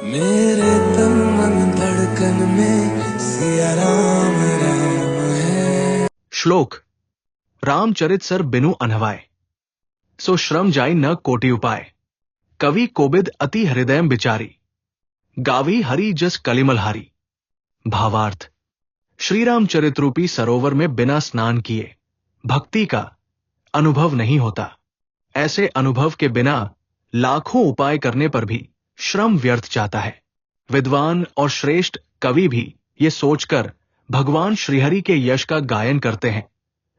मेरे तन मन धड़कन में सिया राम राम है। श्लोक रामचरित सर बिनु अनहवाय, सो श्रम जाई न कोटि उपाय। कवि कोबिद अति हृदयम बिचारी, गावी हरि जस कलिमलहारी। भावार्थ, श्री रामचरित रूपी सरोवर में बिना स्नान किए भक्ति का अनुभव नहीं होता। ऐसे अनुभव के बिना लाखों उपाय करने पर भी श्रम व्यर्थ जाता है। विद्वान और श्रेष्ठ कवि भी ये सोचकर भगवान श्रीहरि के यश का गायन करते हैं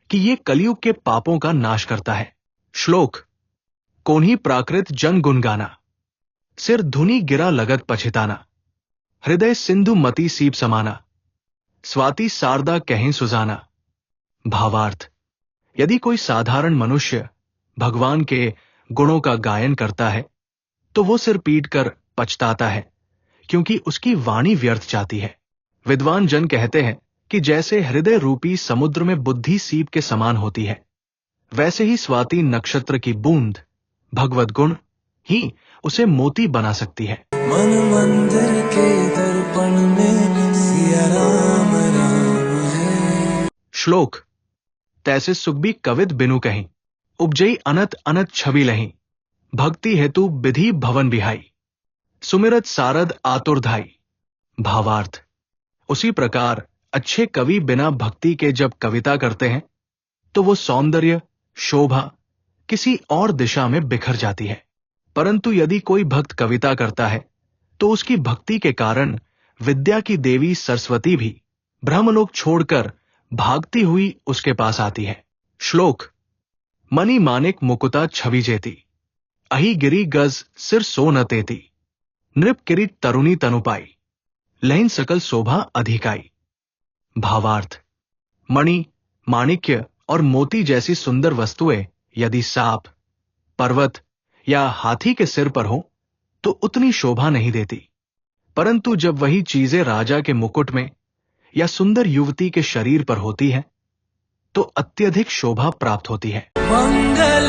कि ये कलयुग के पापों का नाश करता है। श्लोक कोन्ही प्राकृत जन गुण गाना, सिर धुनी गिरा लगत पछिताना। हृदय सिंधु मति सीप समाना, स्वाति शारदा कहीं सुजाना। भावार्थ, यदि कोई साधारण मनुष्य भगवान के गुणों का गायन करता है तो वो सिर पीट कर पछताता है, क्योंकि उसकी वाणी व्यर्थ जाती है। विद्वान जन कहते हैं कि जैसे हृदय रूपी समुद्र में बुद्धि सीप के समान होती है, वैसे ही स्वाति नक्षत्र की बूंद भगवत गुण ही उसे मोती बना सकती है। मन मंदिर के दर्पण में सिया राम राम है। श्लोक तैसे सुखबी कविद बिनु कहीं, उपजई अनत अनत छवि लहीं। भक्ति हेतु विधि भवन बिहाई, सुमिरत सारद आतुरधाई। भावार्थ, उसी प्रकार अच्छे कवि बिना भक्ति के जब कविता करते हैं तो वो सौंदर्य शोभा किसी और दिशा में बिखर जाती है। परंतु यदि कोई भक्त कविता करता है तो उसकी भक्ति के कारण विद्या की देवी सरस्वती भी ब्रह्मलोक छोड़कर भागती हुई उसके पास आती है। श्लोक मणि मानिक मुकुता छवि जेती, अहि गिरी गज सिर सो न तेती। नृप किरीट तरुणी तनुपाई, लहिन सकल शोभा अधिकाई। भावार्थ, मणि माणिक्य और मोती जैसी सुंदर वस्तुएं यदि सांप, पर्वत या हाथी के सिर पर हो तो उतनी शोभा नहीं देती, परंतु जब वही चीजें राजा के मुकुट में या सुंदर युवती के शरीर पर होती हैं तो अत्यधिक शोभा प्राप्त होती है। मंगल